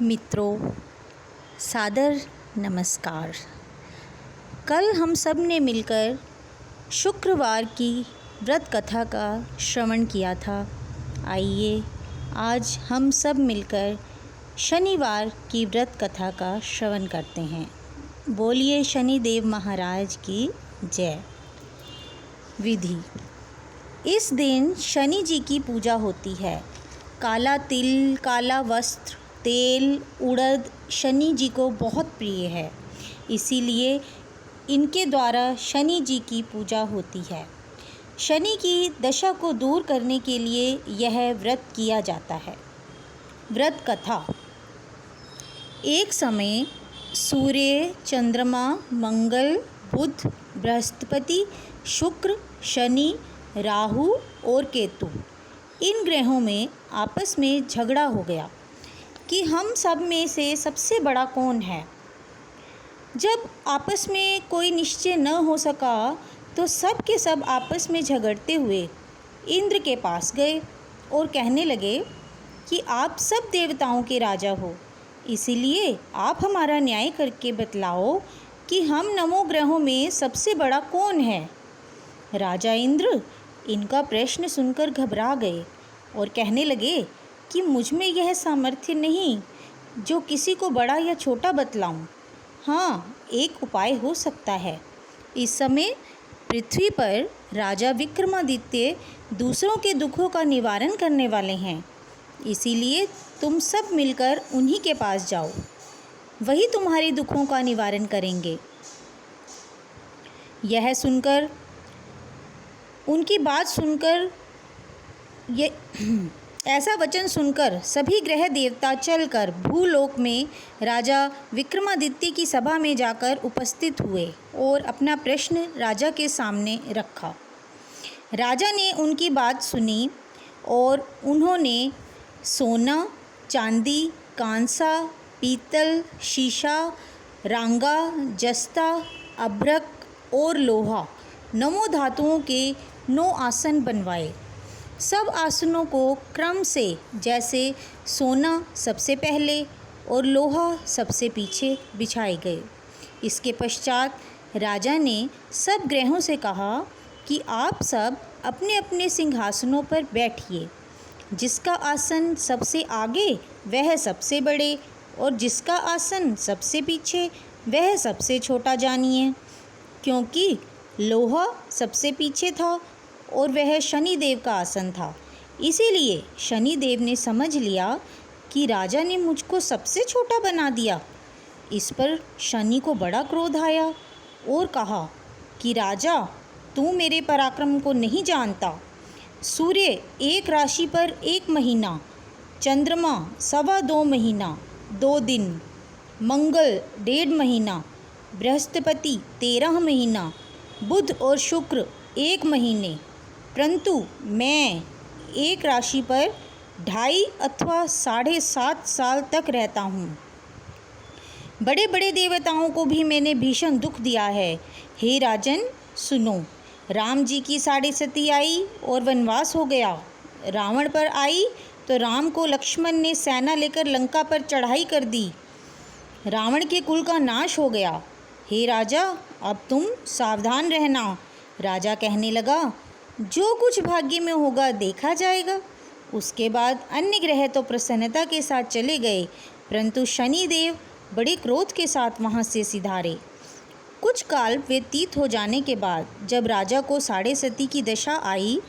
मित्रों, सादर नमस्कार। कल हम सब ने मिलकर शुक्रवार की व्रत कथा का श्रवण किया था। आइए आज हम सब मिलकर शनिवार की व्रत कथा का श्रवण करते हैं। बोलिए शनिदेव महाराज की जय। विधि: इस दिन शनि जी की पूजा होती है। काला तिल, काला वस्त्र, तेल, उड़द शनि जी को बहुत प्रिय है, इसीलिए इनके द्वारा शनि जी की पूजा होती है। शनि की दशा को दूर करने के लिए यह व्रत किया जाता है। व्रत कथा: एक समय सूर्य, चंद्रमा, मंगल, बुध, बृहस्पति, शुक्र, शनि, राहु और केतु इन ग्रहों में आपस में झगड़ा हो गया कि हम सब में से सबसे बड़ा कौन है। जब आपस में कोई निश्चय न हो सका तो सब के सब आपस में झगड़ते हुए इंद्र के पास गए और कहने लगे कि आप सब देवताओं के राजा हो, इसीलिए आप हमारा न्याय करके बतलाओ कि हम नवों ग्रहों में सबसे बड़ा कौन है। राजा इंद्र इनका प्रश्न सुनकर घबरा गए और कहने लगे कि मुझ में यह सामर्थ्य नहीं जो किसी को बड़ा या छोटा बतलाऊं। हाँ, एक उपाय हो सकता है। इस समय पृथ्वी पर राजा विक्रमादित्य दूसरों के दुखों का निवारण करने वाले हैं, इसीलिए तुम सब मिलकर उन्हीं के पास जाओ, वही तुम्हारे दुखों का निवारण करेंगे। यह सुनकर उनकी बात सुनकर ऐसा वचन सुनकर सभी ग्रह देवता चलकर भूलोक में राजा विक्रमादित्य की सभा में जाकर उपस्थित हुए और अपना प्रश्न राजा के सामने रखा। राजा ने उनकी बात सुनी और उन्होंने सोना, चांदी, कांसा, पीतल, शीशा, रांगा, जस्ता, अभ्रक और लोहा 9 धातुओं के 9 आसन बनवाए। सब आसनों को क्रम से, जैसे सोना सबसे पहले और लोहा सबसे पीछे बिछाए गए। इसके पश्चात राजा ने सब ग्रहों से कहा कि आप सब अपने अपने सिंहासनों पर बैठिए। जिसका आसन सबसे आगे वह सबसे बड़े और जिसका आसन सबसे पीछे वह सबसे छोटा जानिए। क्योंकि लोहा सबसे पीछे था और वह शनिदेव का आसन था, इसीलिए शनिदेव ने समझ लिया कि राजा ने मुझको सबसे छोटा बना दिया। इस पर शनि को बड़ा क्रोध आया और कहा कि राजा, तू मेरे पराक्रम को नहीं जानता। सूर्य एक राशि पर 1 महीना, चंद्रमा 2.25 महीना 2 दिन, मंगल 1.5 महीना, बृहस्पति 13 महीना, बुध और शुक्र 1 महीने, परंतु मैं एक राशि पर 2.5 अथवा 7.5 साल तक रहता हूँ। बड़े बड़े देवताओं को भी मैंने भीषण दुख दिया है। हे राजन, सुनो। राम जी की 7 सती आई और वनवास हो गया। रावण पर आई तो राम को लक्ष्मण ने सेना लेकर लंका पर चढ़ाई कर दी। रावण के कुल का नाश हो गया। हे राजा, अब तुम सावधान रहना। राजा कहने लगा, जो कुछ भाग्य में होगा देखा जाएगा। उसके बाद अन्य ग्रह तो प्रसन्नता के साथ चले गए, परंतु शनिदेव बड़े क्रोध के साथ वहाँ से सिधारे। कुछ काल व्यतीत हो जाने के बाद जब राजा को 7 सती की दशा आई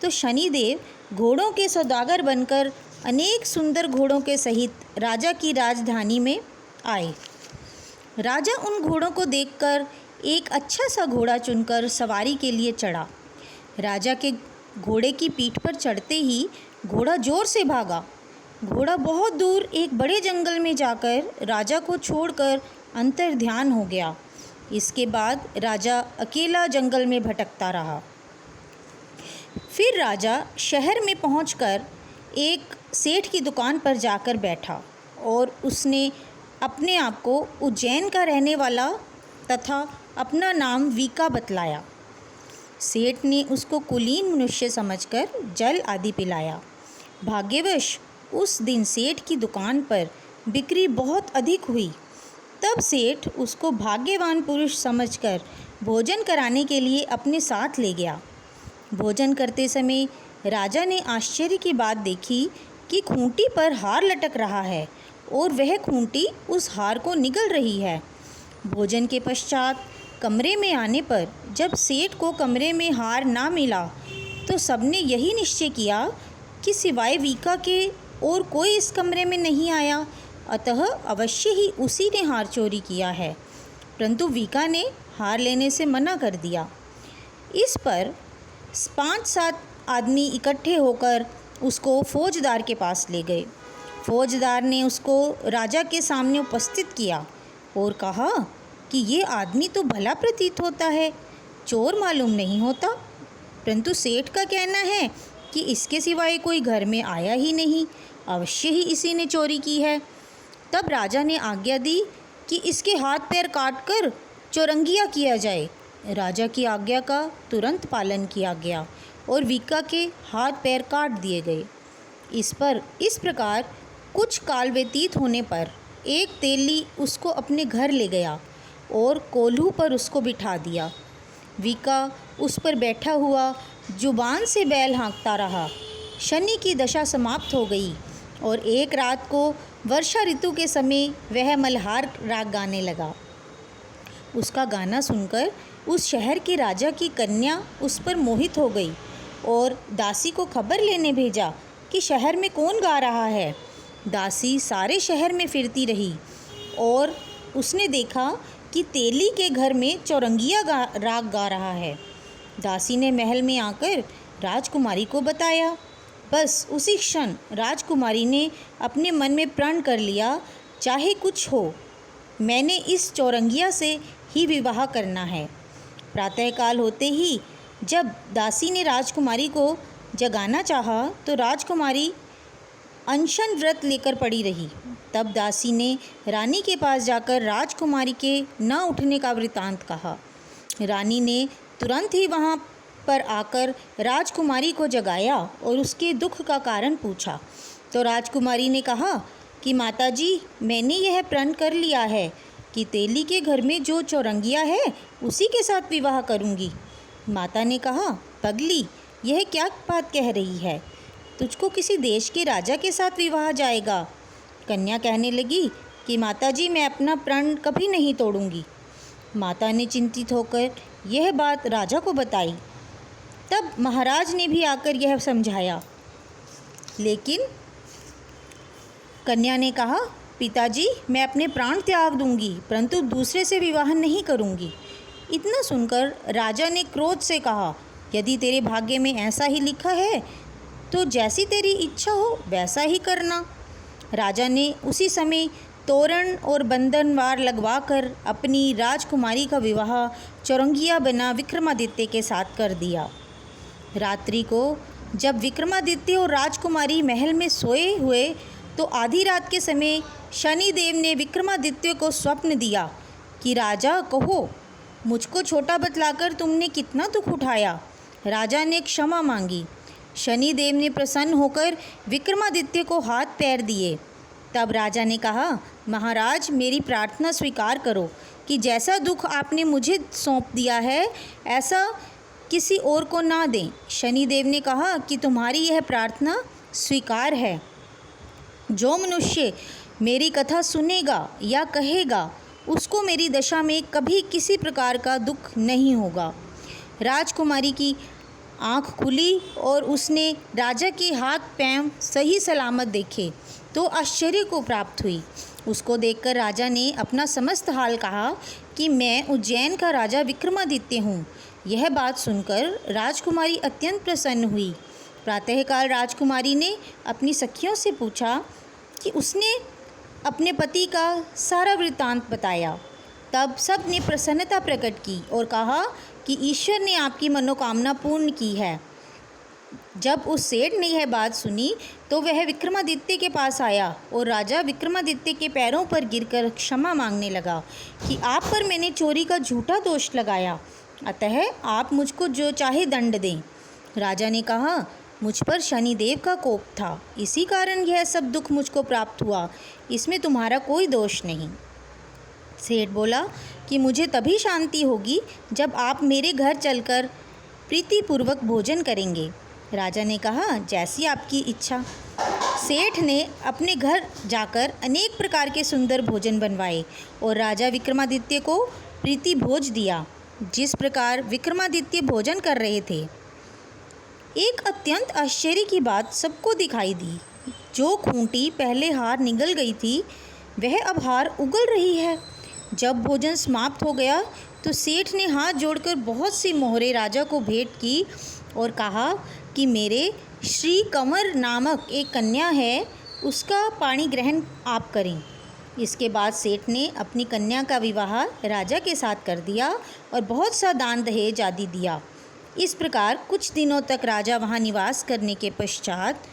तो शनिदेव घोड़ों के सौदागर बनकर अनेक सुंदर घोड़ों के सहित राजा की राजधानी में आए। राजा उन घोड़ों को देखकर एक अच्छा सा घोड़ा चुनकर सवारी के लिए चढ़ा। राजा के घोड़े की पीठ पर चढ़ते ही घोड़ा जोर से भागा। घोड़ा बहुत दूर एक बड़े जंगल में जाकर राजा को छोड़कर अंतर्ध्यान हो गया। इसके बाद राजा अकेला जंगल में भटकता रहा। फिर राजा शहर में पहुंचकर एक सेठ की दुकान पर जाकर बैठा और उसने अपने आप को उज्जैन का रहने वाला तथा अपना नाम वीका बतलाया। सेठ ने उसको कुलीन मनुष्य समझकर जल आदि पिलाया। भाग्यवश उस दिन सेठ की दुकान पर बिक्री बहुत अधिक हुई। तब सेठ उसको भाग्यवान पुरुष समझकर भोजन कराने के लिए अपने साथ ले गया। भोजन करते समय राजा ने आश्चर्य की बात देखी कि खूंटी पर हार लटक रहा है और वह खूंटी उस हार को निगल रही है। भोजन के पश्चात कमरे में आने पर जब सेठ को कमरे में हार ना मिला तो सबने यही निश्चय किया कि सिवाय वीका के और कोई इस कमरे में नहीं आया, अतः अवश्य ही उसी ने हार चोरी किया है। परंतु वीका ने हार लेने से मना कर दिया। इस पर 5-7 आदमी इकट्ठे होकर उसको फौजदार के पास ले गए। फौजदार ने उसको राजा के सामने उपस्थित किया और कहा कि ये आदमी तो भला प्रतीत होता है, चोर मालूम नहीं होता, परंतु सेठ का कहना है कि इसके सिवाय कोई घर में आया ही नहीं, अवश्य ही इसी ने चोरी की है। तब राजा ने आज्ञा दी कि इसके हाथ पैर काटकर चौरंगिया किया जाए। राजा की आज्ञा का तुरंत पालन किया गया और वीका के हाथ पैर काट दिए गए। इस प्रकार कुछ काल व्यतीत होने पर एक तेली उसको अपने घर ले गया और कोल्हू पर उसको बिठा दिया। वीका उस पर बैठा हुआ जुबान से बैल हाँकता रहा। शनि की दशा समाप्त हो गई और एक रात को वर्षा ऋतु के समय वह मल्हार राग गाने लगा। उसका गाना सुनकर उस शहर के राजा की कन्या उस पर मोहित हो गई और दासी को खबर लेने भेजा कि शहर में कौन गा रहा है। दासी सारे शहर में फिरती रही और उसने देखा कि तेली के घर में चौरंगिया राग गा रहा है। दासी ने महल में आकर राजकुमारी को बताया। बस उसी क्षण राजकुमारी ने अपने मन में प्रण कर लिया, चाहे कुछ हो, मैंने इस चौरंगिया से ही विवाह करना है। प्रातःकाल होते ही जब दासी ने राजकुमारी को जगाना चाहा तो राजकुमारी अनशन व्रत लेकर पड़ी रही। तब दासी ने रानी के पास जाकर राजकुमारी के न उठने का वृतांत कहा। रानी ने तुरंत ही वहाँ पर आकर राजकुमारी को जगाया और उसके दुख का कारण पूछा। तो राजकुमारी ने कहा कि माताजी, मैंने यह प्रण कर लिया है कि तेली के घर में जो चौरंगिया है उसी के साथ विवाह करूंगी। माता ने कहा, पगली, यह क्या बात कह रही है? तुझको किसी देश के राजा के साथ विवाह जाएगा। कन्या कहने लगी कि माताजी, मैं अपना प्रण कभी नहीं तोड़ूंगी। माता ने चिंतित होकर यह बात राजा को बताई। तब महाराज ने भी आकर यह समझाया, लेकिन कन्या ने कहा, पिताजी, मैं अपने प्राण त्याग दूंगी, परंतु दूसरे से विवाह नहीं करूंगी। इतना सुनकर राजा ने क्रोध से कहा, यदि तेरे भाग्य में ऐसा ही लिखा है तो जैसी तेरी इच्छा हो वैसा ही करना। राजा ने उसी समय तोरण और बंधनवार लगवाकर अपनी राजकुमारी का विवाह चौरंगिया बना विक्रमादित्य के साथ कर दिया। रात्रि को जब विक्रमादित्य और राजकुमारी महल में सोए हुए तो आधी रात के समय शनिदेव ने विक्रमादित्य को स्वप्न दिया कि राजा, कहो, मुझको छोटा बतलाकर तुमने कितना दुख उठाया। राजा ने क्षमा मांगी। शनिदेव ने प्रसन्न होकर विक्रमादित्य को हाथ पैर दिए। तब राजा ने कहा, महाराज, मेरी प्रार्थना स्वीकार करो कि जैसा दुख आपने मुझे सौंप दिया है ऐसा किसी और को ना दें। शनिदेव ने कहा कि तुम्हारी यह प्रार्थना स्वीकार है। जो मनुष्य मेरी कथा सुनेगा या कहेगा उसको मेरी दशा में कभी किसी प्रकार का दुख नहीं होगा। राजकुमारी की आँख खुली और उसने राजा के हाथ पैर सही सलामत देखे तो आश्चर्य को प्राप्त हुई। उसको देखकर राजा ने अपना समस्त हाल कहा कि मैं उज्जैन का राजा विक्रमादित्य हूँ। यह बात सुनकर राजकुमारी अत्यंत प्रसन्न हुई। प्रातःकाल राजकुमारी ने अपनी सखियों से पूछा कि उसने अपने पति का सारा वृत्तांत बताया। तब सब ने प्रसन्नता प्रकट की और कहा कि ईश्वर ने आपकी मनोकामना पूर्ण की है। जब उस सेठ ने यह बात सुनी तो वह विक्रमादित्य के पास आया और राजा विक्रमादित्य के पैरों पर गिरकर क्षमा मांगने लगा कि आप पर मैंने चोरी का झूठा दोष लगाया, अतः आप मुझको जो चाहे दंड दें। राजा ने कहा, मुझ पर शनिदेव का कोप था, इसी कारण यह सब दुख मुझको प्राप्त हुआ। इसमें तुम्हारा कोई दोष नहीं। सेठ बोला कि मुझे तभी शांति होगी जब आप मेरे घर चलकर प्रीतिपूर्वक भोजन करेंगे। राजा ने कहा, जैसी आपकी इच्छा। सेठ ने अपने घर जाकर अनेक प्रकार के सुंदर भोजन बनवाए और राजा विक्रमादित्य को प्रीति भोज दिया। जिस प्रकार विक्रमादित्य भोजन कर रहे थे, एक अत्यंत आश्चर्य की बात सबको दिखाई दी। जो खूंटी पहले हार निगल गई थी, वह अब हार उगल रही है। जब भोजन समाप्त हो गया तो सेठ ने हाथ जोड़कर बहुत सी मोहरें राजा को भेंट की और कहा कि मेरे श्री कंवर नामक एक कन्या है, उसका पाणी ग्रहण आप करें। इसके बाद सेठ ने अपनी कन्या का विवाह राजा के साथ कर दिया और बहुत सा दान दहेज आदि दिया। इस प्रकार कुछ दिनों तक राजा वहाँ निवास करने के पश्चात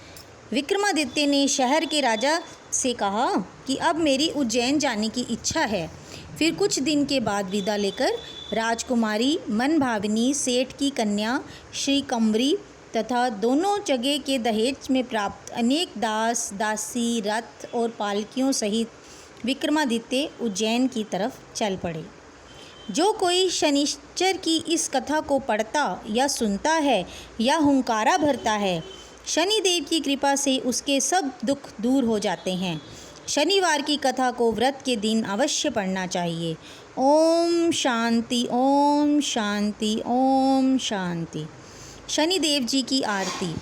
विक्रमादित्य ने शहर के राजा से कहा कि अब मेरी उज्जैन जाने की इच्छा है। फिर कुछ दिन के बाद विदा लेकर राजकुमारी मनभाविनी, सेठ की कन्या श्री कंवरी तथा दोनों जगह के दहेज में प्राप्त अनेक दास दासी, रथ और पालकियों सहित विक्रमादित्य उज्जैन की तरफ चल पड़े। जो कोई शनिश्चर की इस कथा को पढ़ता या सुनता है या हुंकारा भरता है, शनिदेव की कृपा से उसके सब दुख दूर हो जाते हैं। शनिवार की कथा को व्रत के दिन अवश्य पढ़ना चाहिए। ओम शांति, ओम शांति, ओम शांति। शनिदेव जी की आरती।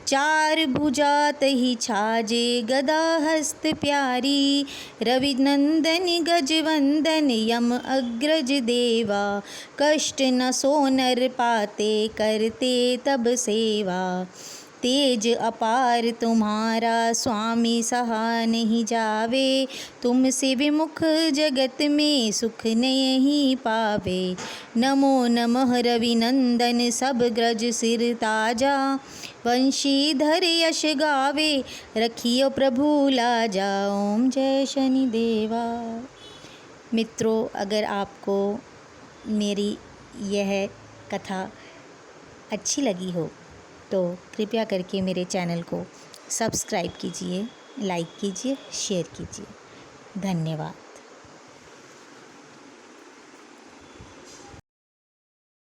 चार भुजा तहि छाजे, गदा हस्त प्यारी, रवि नंदन गजवंदन, यम अग्रज देवा, कष्ट न सो नर पाते, करते तब सेवा। तेज अपार तुम्हारा, स्वामी सहा नहीं जावे, तुमसे विमुख जगत में सुख नहीं पावे। नमो नमः रवि नंदन, सब ग्रज सिर ताजा, वंशीधर यश गावे, रखियो प्रभु लाजा। ओम जय शनिदेवा। मित्रों, अगर आपको मेरी यह कथा अच्छी लगी हो तो कृपया करके मेरे चैनल को सब्सक्राइब कीजिए, लाइक कीजिए, शेयर कीजिए। धन्यवाद।